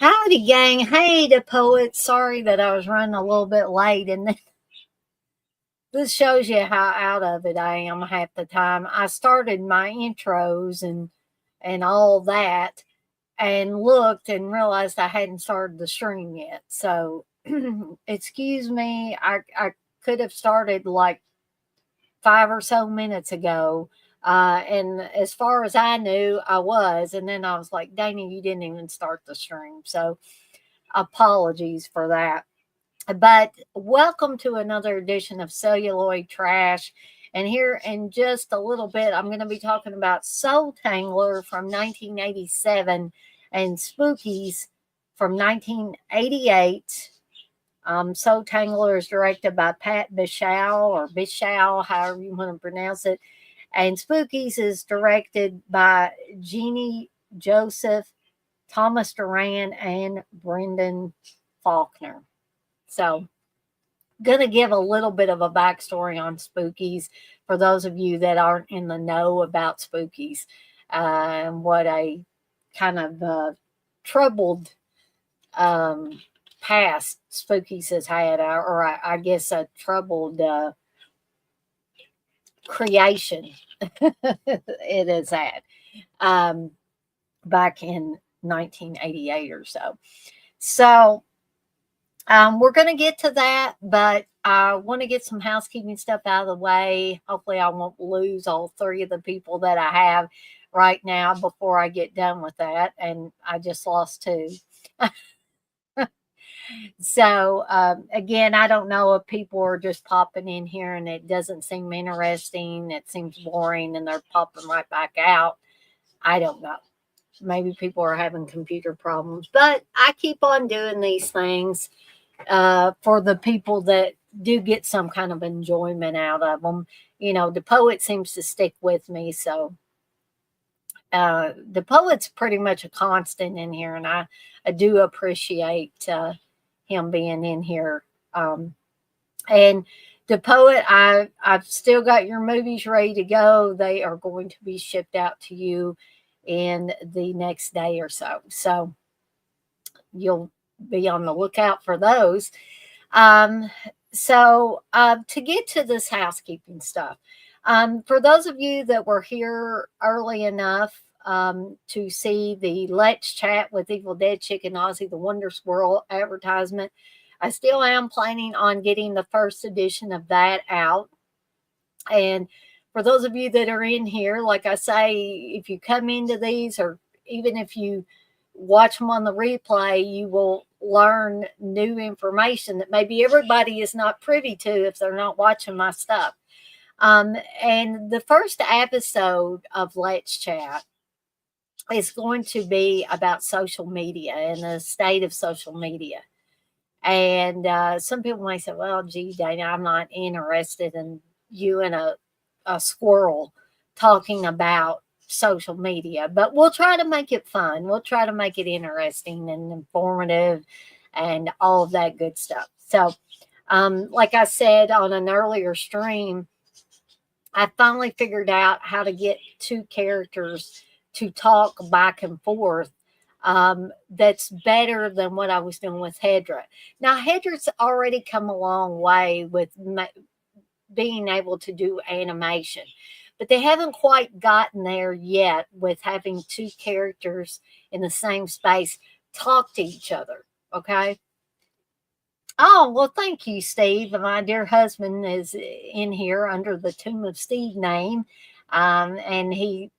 Howdy, gang. Hey, the poet. Sorry that I was running a little bit late. And this shows you how out of it I am half the time. I started my intros and all that and looked and realized I hadn't started the stream yet. So, excuse me. I could have started like 5 or so minutes ago. And as far as I knew, I was. And then I was like, Dana, you didn't even start the stream. So, apologies for that. But welcome to another edition of Celluloid Trash. And here in just a little bit, I'm going to be talking about Soultangler from 1987 and Spookies from 1988. Soultangler is directed by Pat Bischow or Bischow, however you want to pronounce it. And Spookies is directed by Jeannie Joseph, Thomas Duran, and Brendan Faulkner. So, going to give a little bit of a backstory on Spookies for those of you that aren't in the know about Spookies and what a kind of troubled past Spookies has had, or I guess a troubled creation it has had back in 1988 or so. So, we're going to get to that, but I want to get some housekeeping stuff out of the way. Hopefully, I won't lose all three of the people that I have right now before I get done with that. And I just lost two. So, again, I don't know if people are just popping in here and it doesn't seem interesting. It seems boring and they're popping right back out. I don't know. Maybe people are having computer problems, but I keep on doing these things for the people that do get some kind of enjoyment out of them. You know, the poet seems to stick with me, so the poet's pretty much a constant in here, and I do appreciate him being in here. And the poet, I've still got your movies ready to go. They are going to be shipped out to you in the next day or so. So you'll be on the lookout for those. To get to this housekeeping stuff, for those of you that were here early enough to see the Let's Chat with Evil Dead Chicken Ozzy, the Wonder Squirrel advertisement, I still am planning on getting the first edition of that out. And for those of you that are in here, like I say, if you come into these, or even if you watch them on the replay, you will learn new information that maybe everybody is not privy to if they're not watching my stuff. And the first episode of Let's Chat is going to be about social media and the state of social media. And some people might say, well, gee, Dana, I'm not interested in you and a squirrel talking about social media, but we'll try to make it fun. We'll try to make it interesting and informative and all of that good stuff. So, like I said on an earlier stream, I finally figured out how to get two characters to talk back and forth. That's better than what I was doing with Hedra. Now, Hedra's already come a long way with being able to do animation, but they haven't quite gotten there yet with having two characters in the same space talk to each other. Okay. Oh, well, thank you, Steve. My dear husband is in here under the Tomb of Steve name. And he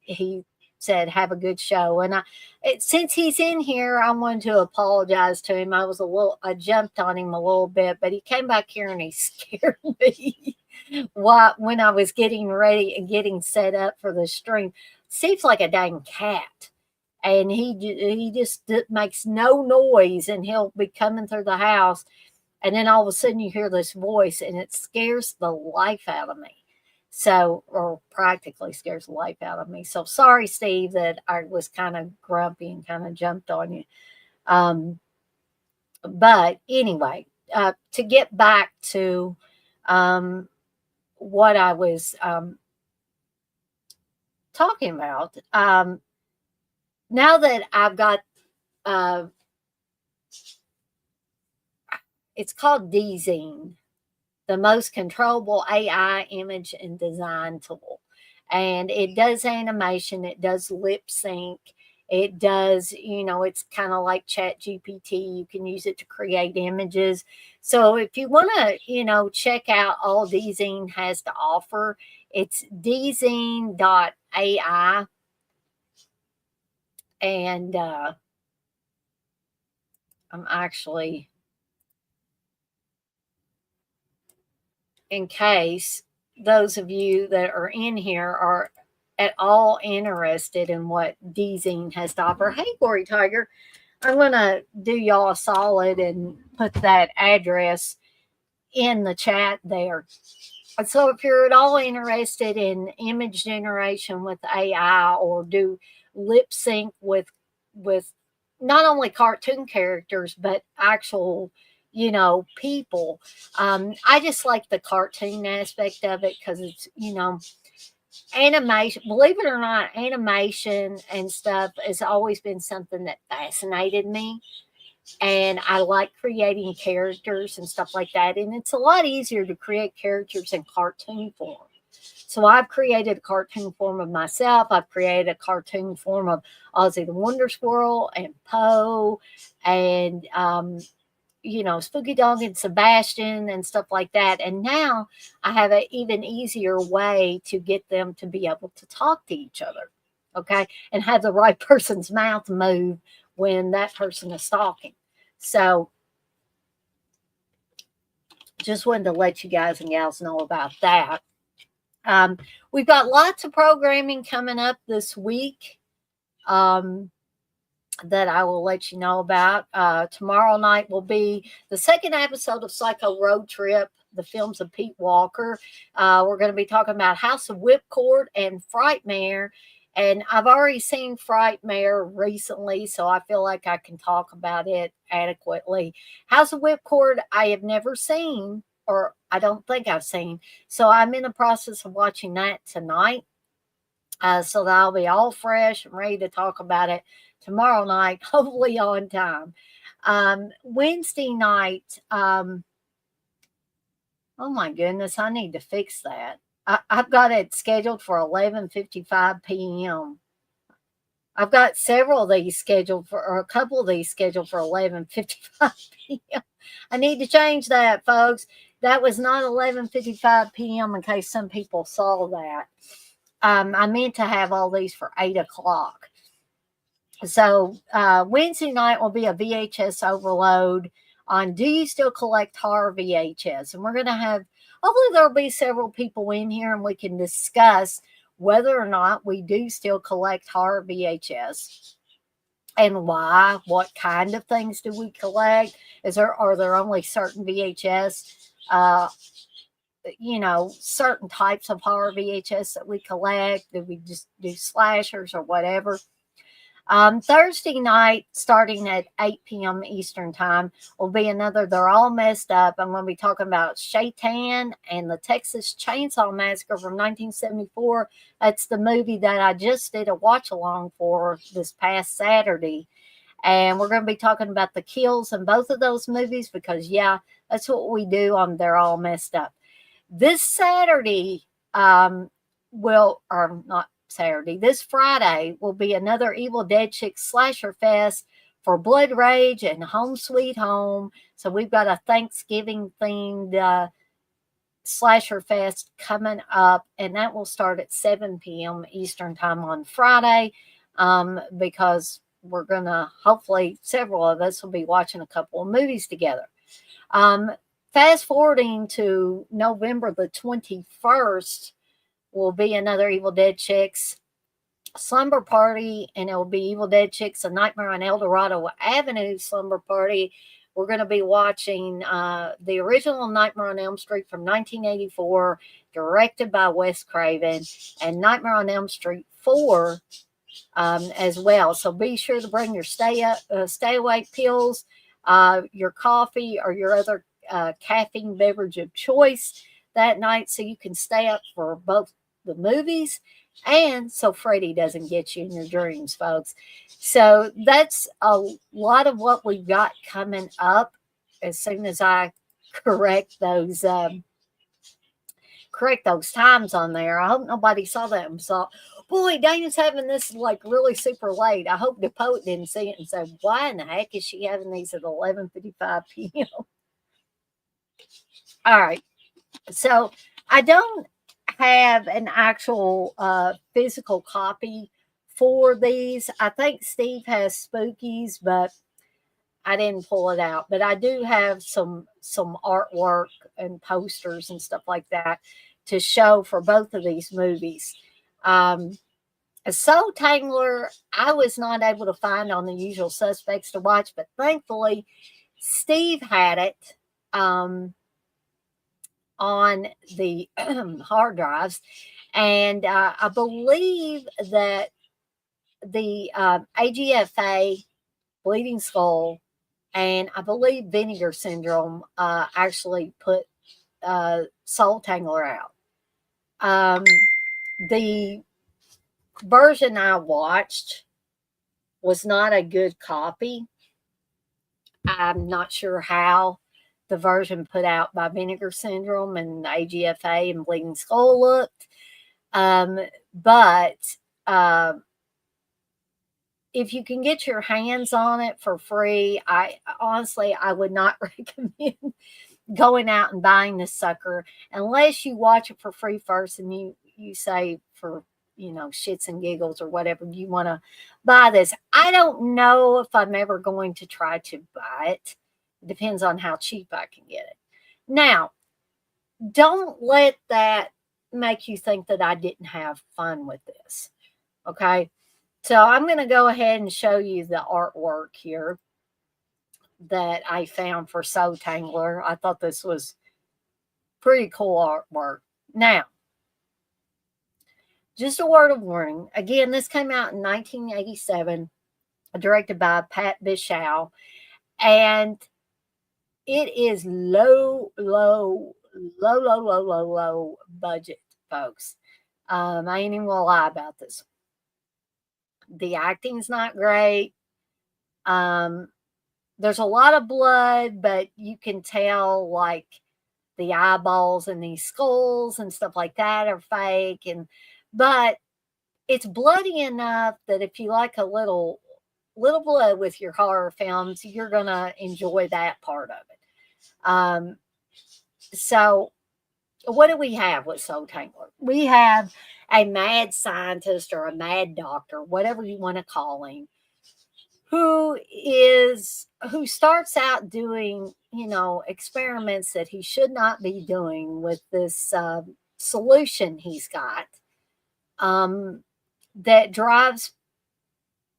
said, have a good show. And since he's in here, I wanted to apologize to him. I jumped on him a little bit, but he came back here and he scared me when I was getting ready and getting set up for the stream. Steve's like a dang cat. And he just makes no noise, and he'll be coming through the house. And then all of a sudden you hear this voice and it scares the life out of me. So, or practically scares the life out of me. So sorry, Steve, that I was kind of grumpy and kind of jumped on you. But anyway, to get back to what I was talking about, now that I've got it's called DZine, the most controllable AI image and design tool. And it does animation, it does lip sync, it does, it's kind of like Chat GPT. You can use it to create images. So if you want to, check out all DZine has to offer, it's dzine.ai. And I'm actually, in case those of you that are in here are at all interested in what DZine has to offer. Hey, Glory Tiger, I'm going to do y'all a solid and put that address in the chat there. So if you're at all interested in image generation with AI, or do lip sync with not only cartoon characters but actual people, I just like the cartoon aspect of it, because it's animation. Believe it or not, animation and stuff has always been something that fascinated me, and I like creating characters and stuff like that. And it's a lot easier to create characters in cartoon form. So I've created a cartoon form of myself. I've created a cartoon form of Ozzy the Wonder Squirrel and Poe, and Spooky Dog and Sebastian and stuff like that. And now I have an even easier way to get them to be able to talk to each other, okay, and have the right person's mouth move when that person is talking. So just wanted to let you guys and gals know about that. We've got lots of programming coming up this week that I will let you know about. Tomorrow night will be the second episode of Psycho Road Trip, the films of Pete Walker. We're going to be talking about House of Whipcord and Frightmare. And I've already seen Frightmare recently, so I feel like I can talk about it adequately. House of Whipcord, I have never seen, or I don't think I've seen. So I'm in the process of watching that tonight. So that I'll be all fresh and ready to talk about it tomorrow night, hopefully on time. Wednesday night, oh my goodness, I need to fix that. I've got it scheduled for 11:55 p.m. I've got several of these scheduled for, or a couple of these scheduled for 11:55 p.m. I need to change that, folks. That was not 11:55 p.m. in case some people saw that. I meant to have all these for 8 o'clock. So Wednesday night will be a VHS overload on Do You Still Collect Horror VHS? And we're going to have, hopefully there'll be several people in here and we can discuss whether or not we do still collect horror VHS and why, what kind of things do we collect? Are there only certain VHS, certain types of horror VHS that we collect? Do we just do slashers or whatever? Thursday night, starting at 8 p.m. Eastern Time, will be another They're All Messed Up. I'm going to be talking about Shaitan and the Texas Chainsaw Massacre from 1974. That's the movie that I just did a watch along for this past Saturday. And we're going to be talking about the kills in both of those movies because, yeah, that's what we do on They're All Messed Up. This Saturday, this Friday will be another Evil Dead Chick Slasher Fest for Blood Rage and Home Sweet Home. So we've got a Thanksgiving themed Slasher Fest coming up, and that will start at 7 p.m. Eastern Time on Friday, because we're going to, hopefully several of us will be watching a couple of movies together. Fast forwarding to November the 21st will be another Evil Dead Chicks slumber party, and it will be Evil Dead Chicks, A Nightmare on El Dorado Avenue slumber party. We're going to be watching the original Nightmare on Elm Street from 1984, directed by Wes Craven, and Nightmare on Elm Street 4 as well. So be sure to bring your stay awake pills, your coffee, or your other caffeine beverage of choice that night, so you can stay up for both the movies and so Freddy doesn't get you in your dreams, folks. So that's a lot of what we've got coming up. as soon as I correct those times on there. I hope nobody saw that and saw, boy, Dana's having this like really super late. I hope the poet didn't see it and say, why in the heck is she having these at 11:55 p.m.? All right. So I don't have an actual physical copy for these. I think Steve has Spookies, but I didn't pull it out. But I do have some artwork and posters and stuff like that to show for both of these movies. Soultangler, I was not able to find on the usual suspects to watch, but thankfully Steve had it on the hard drives. And I believe that the AGFA, Bleeding Skull, and I believe Vinegar Syndrome actually put Soultangler out. The version I watched was not a good copy. I'm not sure how the version put out by Vinegar Syndrome and AGFA and Bleeding Skull looked. But if you can get your hands on it for free, I would not recommend going out and buying this sucker unless you watch it for free first and you say for shits and giggles or whatever you want to buy this. I don't know if I'm ever going to try to buy it. It depends on how cheap I can get it. Now, don't let that make you think that I didn't have fun with this. Okay. So I'm going to go ahead and show you the artwork here that I found for Soultangler. I thought this was pretty cool artwork. Now, just a word of warning. Again, this came out in 1987, directed by Pat Bischow, and it is low budget, folks. I ain't even gonna lie about this. The acting's not great. There's a lot of blood, but you can tell like the eyeballs and these skulls and stuff like that are fake, but it's bloody enough that if you like a little blood with your horror films, you're gonna enjoy that part of it. So what do we have with Soultangler? We have a mad scientist or a mad doctor, whatever you want to call him, who starts out doing, experiments that he should not be doing with this solution he's got that drives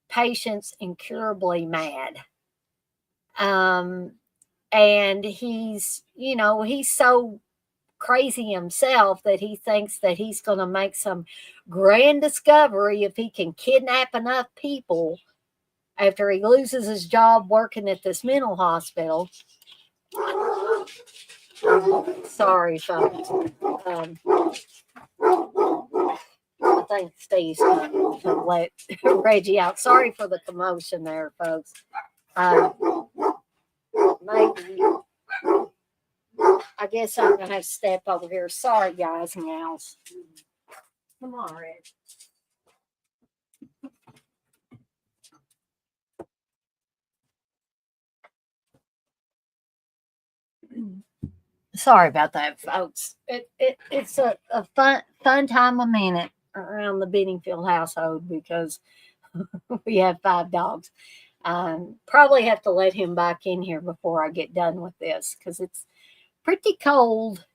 patients incurably mad. And he's so crazy himself that he thinks that he's going to make some grand discovery if he can kidnap enough people after he loses his job working at this mental hospital. Sorry, folks. I think Steve's going to let Reggie out. Sorry for the commotion there, folks. Maybe I guess I'm going to have to step over here. Sorry, guys and gals. Come on, Reg. Sorry about that, folks. It's a fun time of minute around the Benningfield household because we have 5 dogs. Probably have to let him back in here before I get done with this because it's pretty cold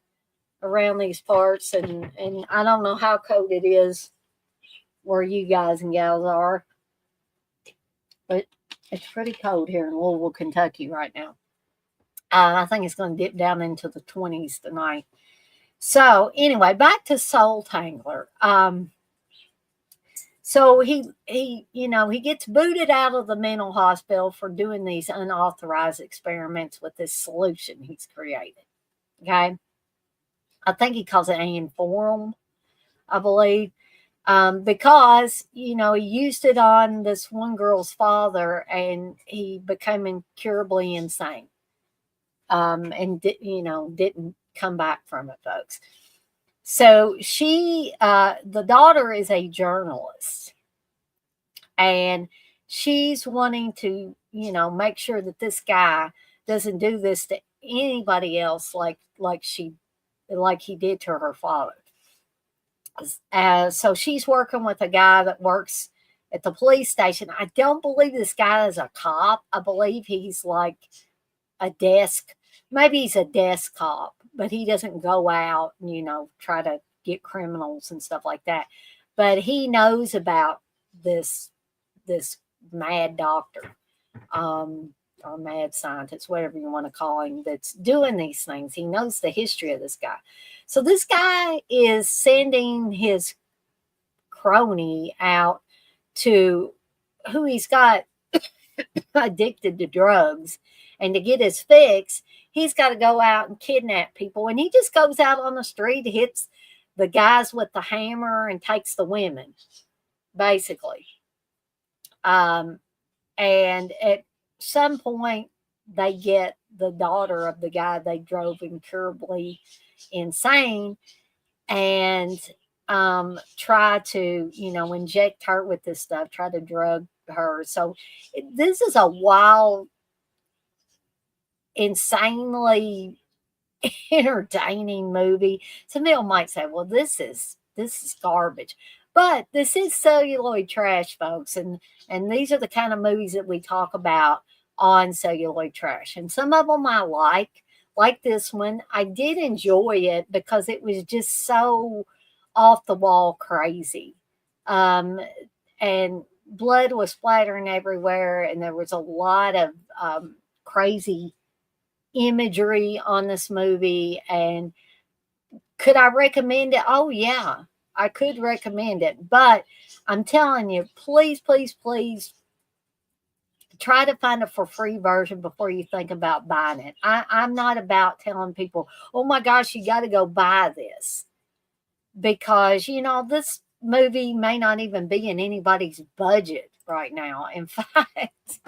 around these parts, and I don't know how cold it is where you guys and gals are, but it's pretty cold here in Louisville, Kentucky right now. I think it's going to dip down into the 20s tonight. So anyway, back to Soultangler. So he gets booted out of the mental hospital for doing these unauthorized experiments with this solution he's created. Okay. I think he calls it Inform, I believe. Because, he used it on this one girl's father and he became incurably insane. and didn't come back from it, folks. So the daughter is a journalist, and she's wanting to, make sure that this guy doesn't do this to anybody else like he did to her father. So she's working with a guy that works at the police station. I don't believe this guy is a cop. I believe he's like a desk. Maybe he's a desk cop, but he doesn't go out and, try to get criminals and stuff like that. But he knows about this mad doctor, or mad scientist, whatever you want to call him, that's doing these things. He knows the history of this guy. So this guy is sending his crony out to who he's got addicted to drugs, and to get his fix, he's got to go out and kidnap people. And he just goes out on the street, hits the guys with the hammer, and takes the women, basically. And at some point, they get the daughter of the guy they drove incurably insane, and try to, inject her with this stuff, try to drug her. So this is a wild, insanely entertaining movie. Some people might say, well, this is garbage. But this is Celluloid Trash, folks, and these are the kind of movies that we talk about on Celluloid Trash. And some of them I like this one. I did enjoy it because it was just so off the wall crazy. And blood was splattering everywhere, and there was a lot of crazy imagery on this movie. And could I recommend it? Oh, yeah, I could recommend it. But I'm telling you, please, please, please try to find a for free version before you think about buying it. I'm not about telling people, oh my gosh, you got to go buy this, because, this movie may not even be in anybody's budget right now. In fact,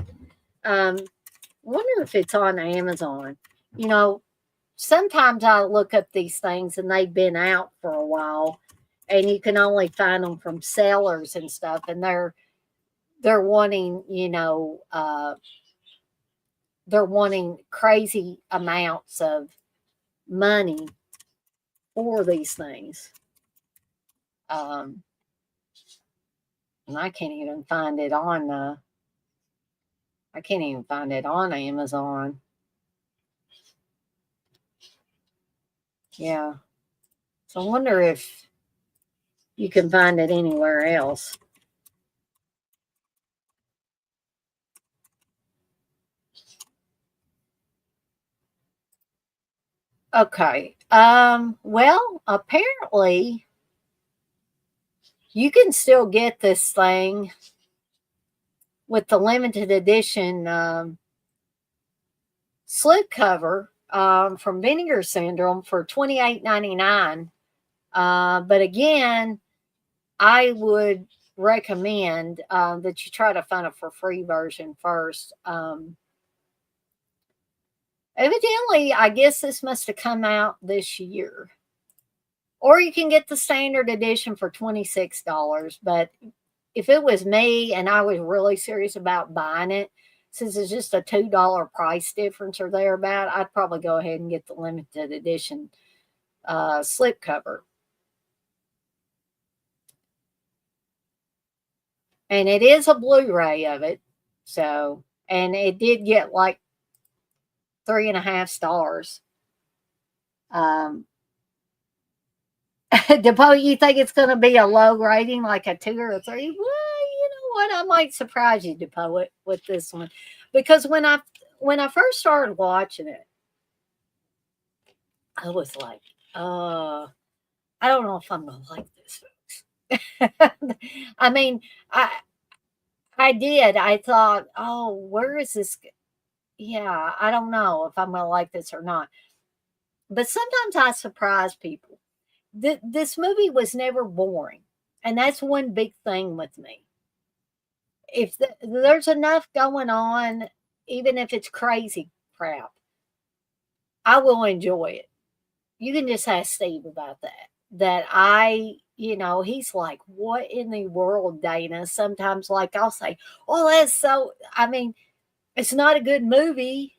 wonder if it's on Amazon. Sometimes I look up these things and they've been out for a while, and you can only find them from sellers and stuff, and they're wanting, they're wanting crazy amounts of money for these things. And I can't even find it on Amazon. Yeah. So I wonder if you can find it anywhere else. Okay. Well, apparently you can still get this thing with the limited edition slipcover from Vinegar Syndrome for $28.99. But again, I would recommend that you try to find a for free version first. Evidently, I guess this must have come out this year. Or you can get the standard edition for $26. But if it was me and I was really serious about buying it, since it's just a $2 price difference or thereabout, I'd probably go ahead and get the limited edition slipcover. And it is a Blu-ray of it. So, and it did get like 3.5 stars. Depo, you think it's going to be a low rating, like a 2 or a 3? Well, you know what? I might surprise you, Depo, with this one, because when I first started watching it, I was like, I don't know if I'm going to like this, folks. I mean, I did. I thought, oh, where is this? Yeah, I don't know if I'm going to like this or not. But sometimes I surprise people. This movie was never boring. And that's one big thing with me. If there's enough going on, even if it's crazy crap, I will enjoy it. You can just ask Steve about that. That he's like, what in the world, Dana? Sometimes, like, I'll say, oh, that's so, I mean, it's not a good movie,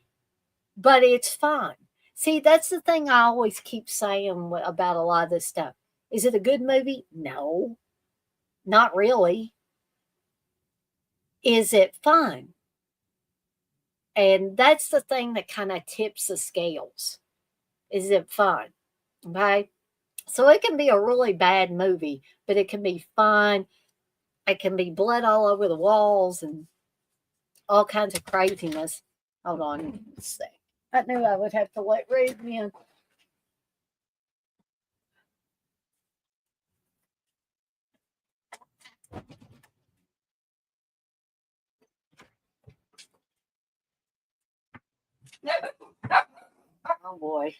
but it's fun. See, that's the thing I always keep saying about a lot of this stuff. Is it a good movie? No, not really. Is it fun? And that's the thing that kind of tips the scales. Is it fun? Okay. So it can be a really bad movie, but it can be fun. It can be blood all over the walls and all kinds of craziness. Hold on a sec. I knew I would have to let Reed in. Oh boy.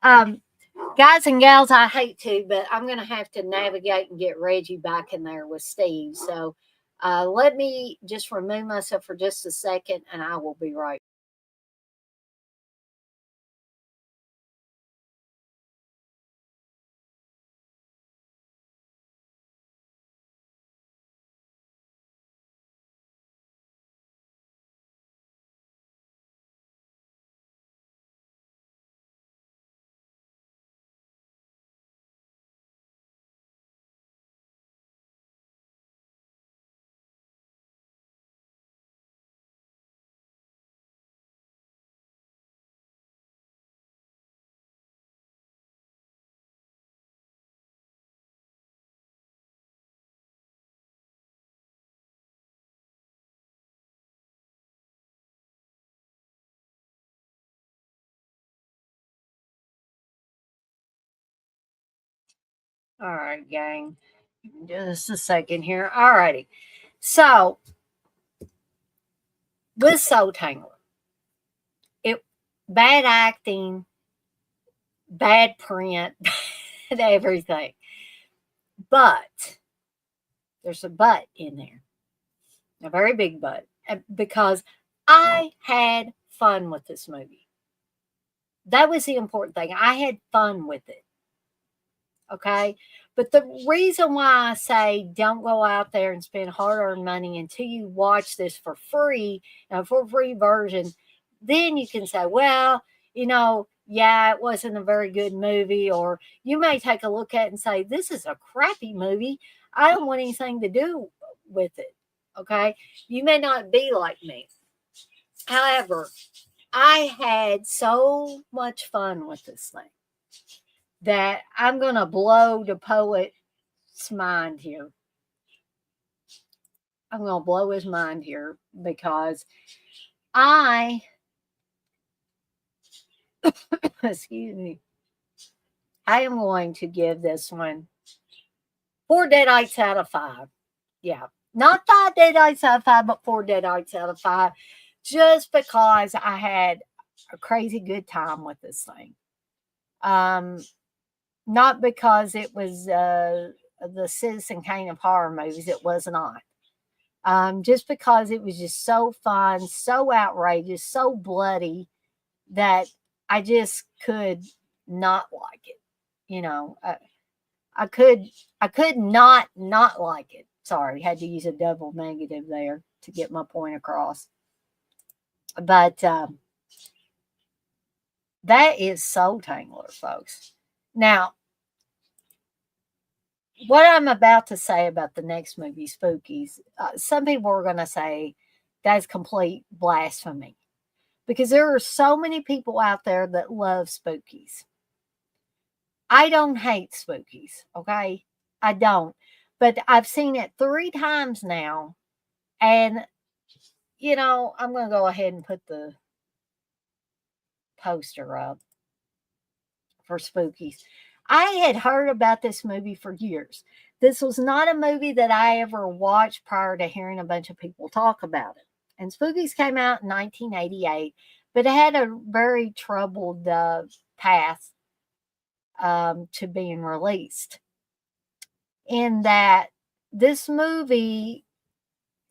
Um, Guys and gals, I hate to, but I'm going to have to navigate and get Reggie back in there with Steve. So let me just remove myself for just a second and I will be right. All right, gang. Just a second here. All righty. So with Soultangler, it bad acting, bad print, bad everything. But there's a but in there, a very big but, because I had fun with this movie. That was the important thing. I had fun with it. Okay. But the reason why I say don't go out there and spend hard earned money until you watch this for free, for free version, then you can say, well, yeah, it wasn't a very good movie. Or you may take a look at it and say, this is a crappy movie. I don't want anything to do with it. Okay. You may not be like me. However, I had so much fun with this thing that I'm going to blow the poet's mind here. I'm going to blow his mind here because I, excuse me, I am going to give this one 4 deadites out of 5. Yeah, not 5 deadites out of 5, but 4 deadites out of 5, just because I had a crazy good time with this thing. Not because it was the Citizen Kane of horror movies. It was not. Just because it was just so fun, so outrageous, so bloody that I just could not like it. You know, I could not like it. Sorry, had to use a double negative there to get my point across. But that is Soultangler, folks. Now, what I'm about to say about the next movie, Spookies, some people are going to say that's complete blasphemy because there are so many people out there that love Spookies. I don't hate Spookies, okay? I don't. But I've seen it 3 times now. And, I'm going to go ahead and put the poster up for Spookies. I had heard about this movie for years. This was not a movie that I ever watched prior to hearing a bunch of people talk about it. And Spookies came out in 1988, but it had a very troubled path to being released. In that this movie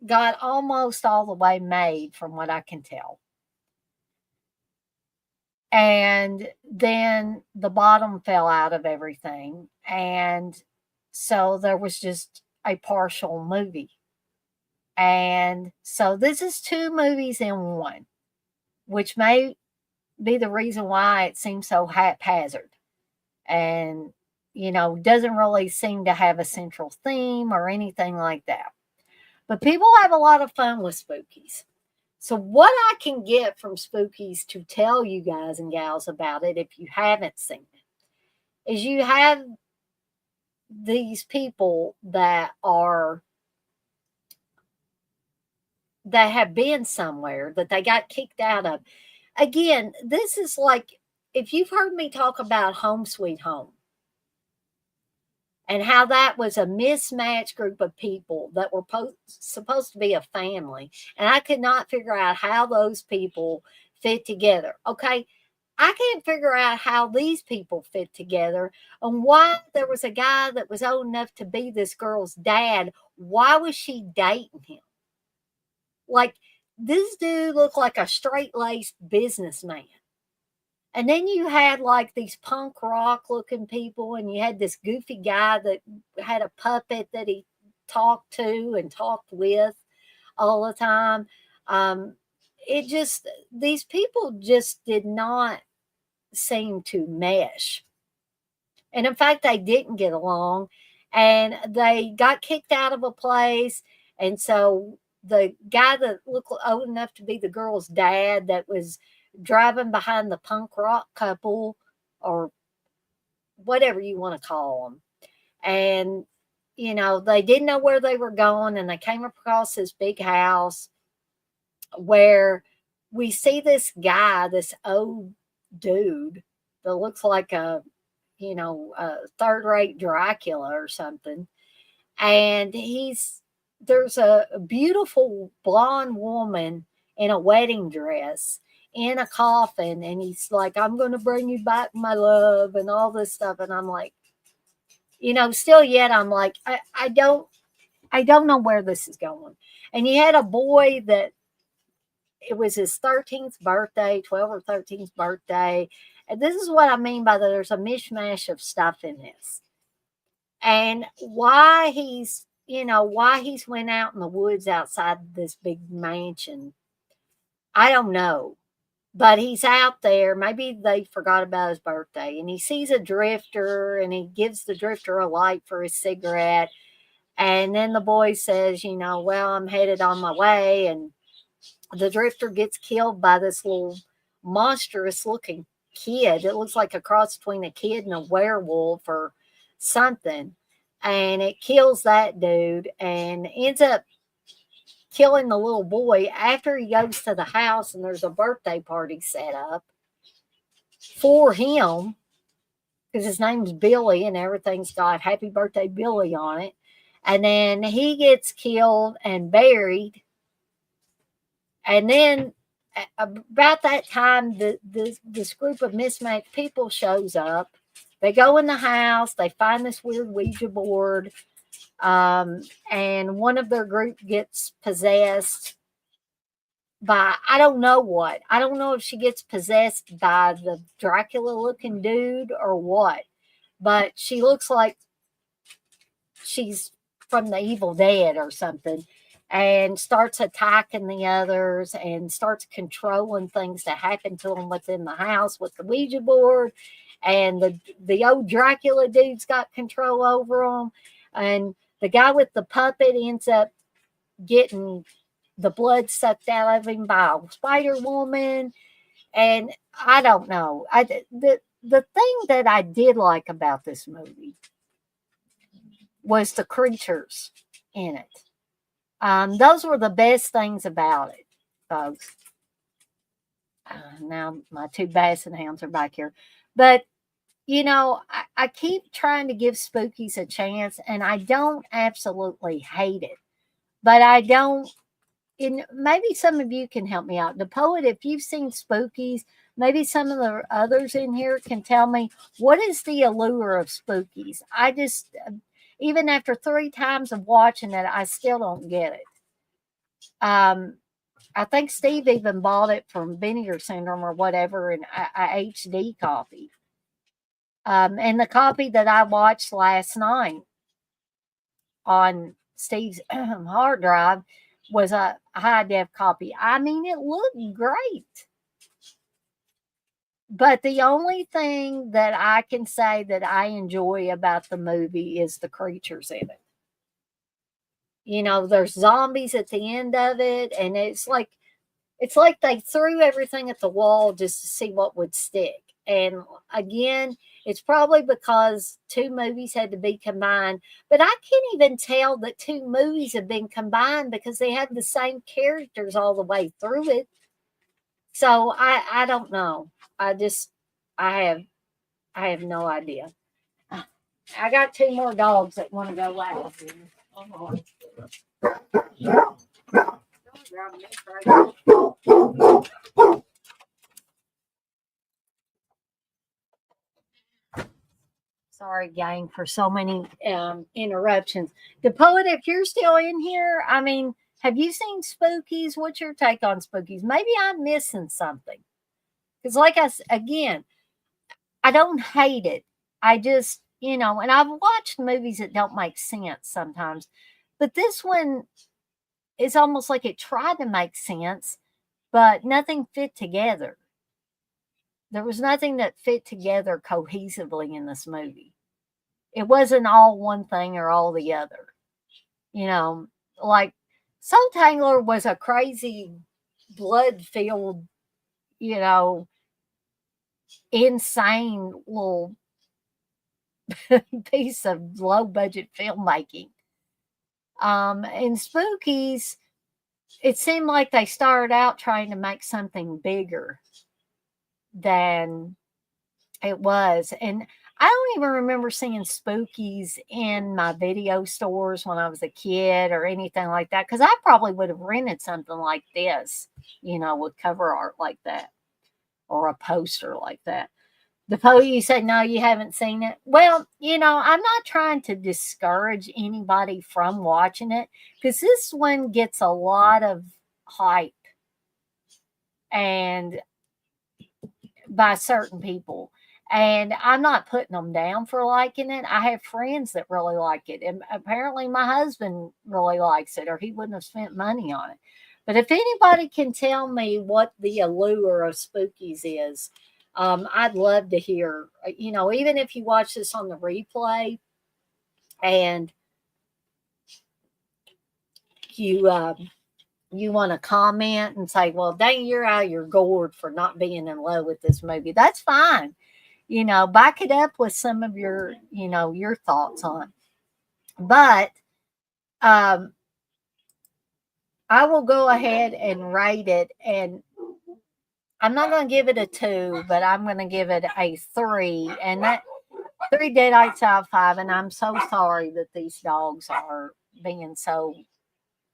got almost all the way made, from what I can tell. And then the bottom fell out of everything. And so there was just a partial movie. And so this is two movies in one, which may be the reason why it seems so haphazard and, doesn't really seem to have a central theme or anything like that. But people have a lot of fun with Spookies. So, what I can get from Spookies to tell you guys and gals about it, if you haven't seen it, is you have these people that have been somewhere that they got kicked out of. Again, this is like if you've heard me talk about Home Sweet Home and how that was a mismatched group of people that were supposed to be a family. And I could not figure out how those people fit together. Okay. I can't figure out how these people fit together and why there was a guy that was old enough to be this girl's dad. Why was she dating him? Like, this dude looked like a straight-laced businessman. And then you had like these punk rock looking people, and you had this goofy guy that had a puppet that he talked to and talked with all the time. These people just did not seem to mesh. And in fact, they didn't get along, and they got kicked out of a place. And so the guy that looked old enough to be the girl's dad that was driving behind the punk rock couple, or whatever you want to call them. And, they didn't know where they were going, and they came across this big house where we see this guy, this old dude that looks like a third-rate Dracula or something. And there's a beautiful blonde woman in a wedding dress in a coffin, and he's like, I'm going to bring you back my love and all this stuff. And I'm like, still yet I'm like, I don't know where this is going. And he had a boy that it was his 13th birthday, 12th or 13th birthday. And this is what I mean by that there's a mishmash of stuff in this. And why he's went out in the woods outside this big mansion, I don't know. But he's out there. Maybe they forgot about his birthday. And he sees a drifter, and he gives the drifter a light for his cigarette. And then the boy says, well, I'm headed on my way. And the drifter gets killed by this little monstrous looking kid. It looks like a cross between a kid and a werewolf or something. And it kills that dude and ends up killing the little boy after he goes to the house, and there's a birthday party set up for him because his name's Billy and everything's got Happy Birthday Billy on it. And then he gets killed and buried. And then about that time, this group of mismatched people shows up. They go in the house. They find this weird Ouija board. And one of their group gets possessed by, I don't know what. I don't know if she gets possessed by the Dracula looking dude or what. But she looks like she's from the Evil Dead or something, and starts attacking the others and starts controlling things that happen to them within the house with the Ouija board. And the old Dracula dude's got control over them. And the guy with the puppet ends up getting the blood sucked out of him by a Spider Woman. And I don't know. The thing that I did like about this movie was the creatures in it. Those were the best things about it, folks. Now my two basset hounds are back here. But, I keep trying to give Spookies a chance, and I don't absolutely hate it. But I don't, maybe some of you can help me out. The Poet, if you've seen Spookies, maybe some of the others in here can tell me, what is the allure of Spookies? I just, even after 3 times of watching it, I still don't get it. I think Steve even bought it from Vinegar Syndrome or whatever in a HD copy. And the copy that I watched last night on Steve's hard drive was a high def copy. I mean, it looked great. But the only thing that I can say that I enjoy about the movie is the creatures in it. You know, there's zombies at the end of it, and it's like they threw everything at the wall just to see what would stick. And again, it's probably because two movies had to be combined, but I can't even tell that two movies have been combined because they had the same characters all the way through it. So I don't know. I just I have no idea. I got two more dogs that want to go out. Oh, sorry, gang, for so many interruptions. The poet, if you're still in here, I mean, have you seen Spookies? What's your take on Spookies? Maybe I'm missing something. Because, like again, I don't hate it. I just, you know, and I've watched movies that don't make sense sometimes, but this one is almost like it tried to make sense, but nothing fit together. There was nothing that fit together cohesively in this movie. It wasn't all one thing or all the other. You know, like Soultangler was a crazy, blood filled, you know, insane little piece of low budget filmmaking. In Spookies, it seemed like they started out trying to make something bigger than it was. And I don't even remember seeing Spookies in my video stores when I was a kid or anything like that, because I probably would have rented something like this, you know, with cover art like that or a poster like that. The poet, you said, no, you haven't seen it. Well, you know, I'm not trying to discourage anybody from watching it because this one gets a lot of hype and by certain people. And I'm not putting them down for liking it. I have friends that really like it. And apparently my husband really likes it or he wouldn't have spent money on it. But if anybody can tell me what the allure of Spookies is, I'd love to hear, you know, even if you watch this on the replay and you you want to comment and say, well, dang, you're out of your gourd for not being in love with this movie. That's fine. You know, back it up with some of your, you know, your thoughts on it. But I will go ahead and rate it. And I'm not going to give it a 2, but I'm going to give it a 3. And that 3 deadites out of 5. And I'm so sorry that these dogs are being so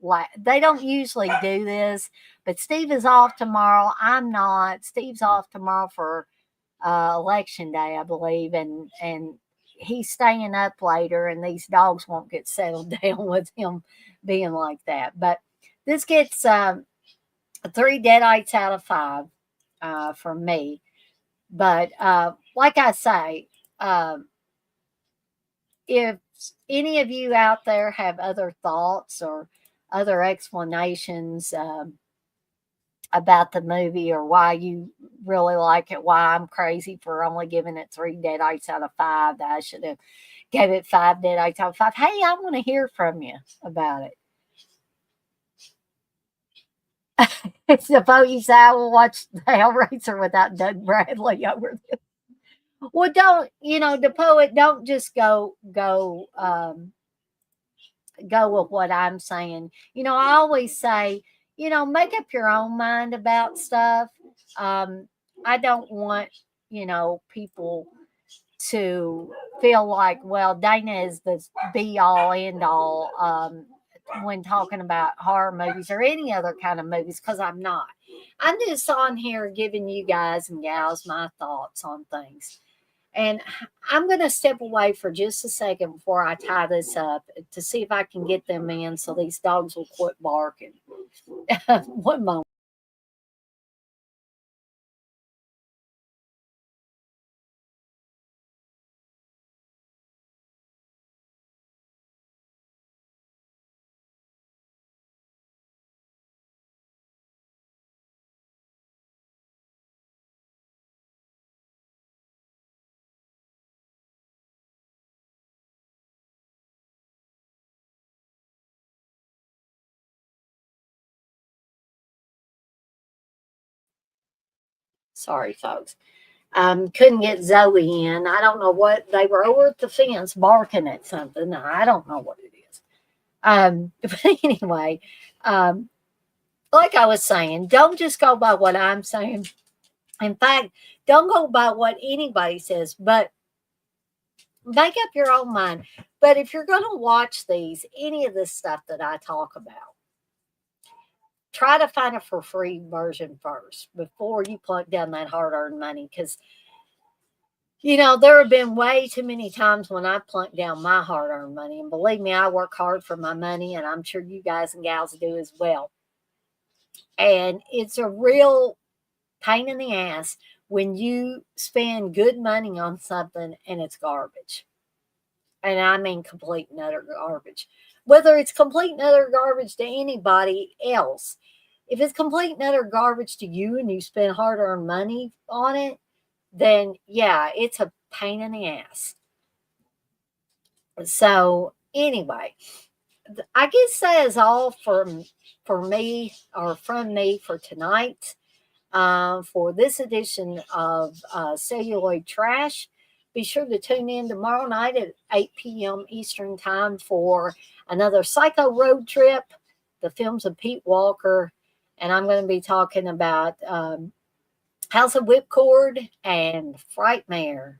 like they don't usually do this, but Steve is off tomorrow. I'm not. Steve's off tomorrow for election day, I believe, and he's staying up later, and these dogs won't get settled down with him being like that. But this gets 3 deadites out of 5 from me. But like I say, if any of you out there have other thoughts or other explanations about the movie or why you really like it, why I'm crazy for only giving it 3 deadites out of 5, that I should have gave it 5 deadites out of 5. Hey, I want to hear from you about it. It's the vote you say I will watch the Hellraiser without Doug Bradley over this. Well, don't, you know, the poet, don't just go with what I'm saying. You know, I always say, you know, make up your own mind about stuff. I don't want, you know, people to feel like, well, Dana is the be all end all when talking about horror movies or any other kind of movies, because I'm not. I'm just on here giving you guys and gals my thoughts on things. And I'm going to step away for just a second before I tie this up to see if I can get them in so these dogs will quit barking. One moment. Sorry, folks. Couldn't get Zoe in. I don't know what they were over at the fence barking at something. I don't know what it is. But anyway, um, like I was saying, don't just go by what I'm saying. In fact, don't go by what anybody says, but make up your own mind. But if you're going to watch any of this stuff that I talk about, try to find a for free version first before you plunk down that hard earned money. Because, there have been way too many times when I plunked down my hard earned money. And believe me, I work hard for my money, and I'm sure you guys and gals do as well. And it's a real pain in the ass when you spend good money on something and it's garbage. And I mean complete and utter garbage. Whether it's complete and utter garbage to anybody else, if it's complete and utter garbage to you and you spend hard earned money on it, then yeah, it's a pain in the ass. So anyway, I guess that is all for me or from me for tonight. For this edition of Celluloid Trash. Be sure to tune in tomorrow night at 8 p.m. Eastern Time for another Psycho Road Trip, the films of Pete Walker. And I'm going to be talking about House of Whipcord and Frightmare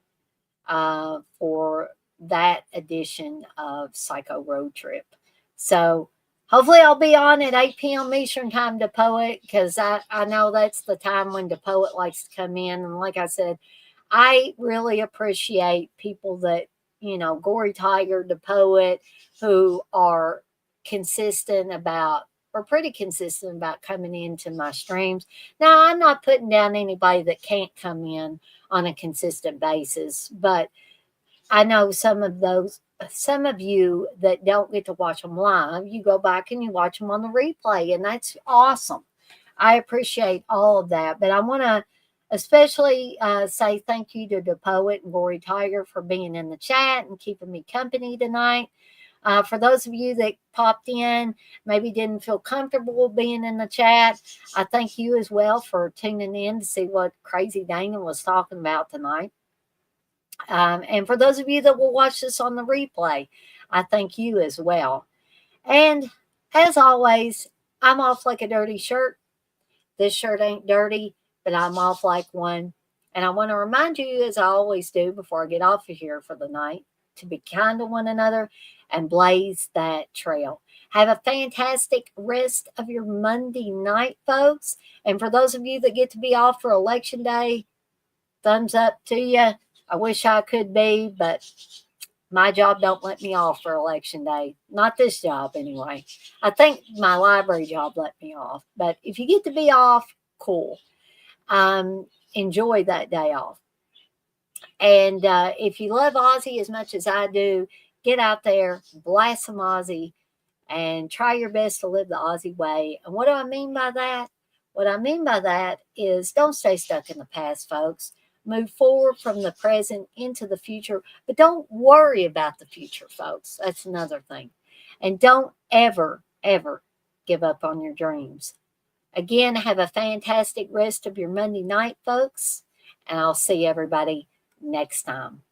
for that edition of Psycho Road Trip. So hopefully I'll be on at 8 p.m. Eastern Time to Poet, because I know that's the time when the Poet likes to come in. And like I said, I really appreciate people that, Gory Tiger, the Poet, who are pretty consistent about coming into my streams. Now, I'm not putting down anybody that can't come in on a consistent basis, but I know some of you that don't get to watch them live, you go back and you watch them on the replay, and that's awesome. I appreciate all of that. But I want to especially say thank you to the Poet and Gory Tiger for being in the chat and keeping me company tonight. For those of you that popped in, maybe didn't feel comfortable being in the chat, I thank you as well for tuning in to see what Crazy Dana was talking about tonight. And for those of you that will watch this on the replay, I thank you as well. And as always, I'm off like a dirty shirt. This shirt ain't dirty, but I'm off like one. And I want to remind you, as I always do before I get off of here for the night, to be kind to one another and blaze that trail. Have a fantastic rest of your Monday night, folks. And for those of you that get to be off for Election Day, thumbs up to you. I wish I could be, but my job don't let me off for Election Day. Not this job, anyway. I think my library job let me off. But if you get to be off, cool. Enjoy that day off. And if you love Ozzy as much as I do, get out there, blast some Ozzy, and try your best to live the Ozzy way. And what do I mean by that? What I mean by that is don't stay stuck in the past, folks. Move forward from the present into the future, but don't worry about the future, folks. That's another thing. And don't ever, ever give up on your dreams. Again, have a fantastic rest of your Monday night, folks, and I'll see everybody next time.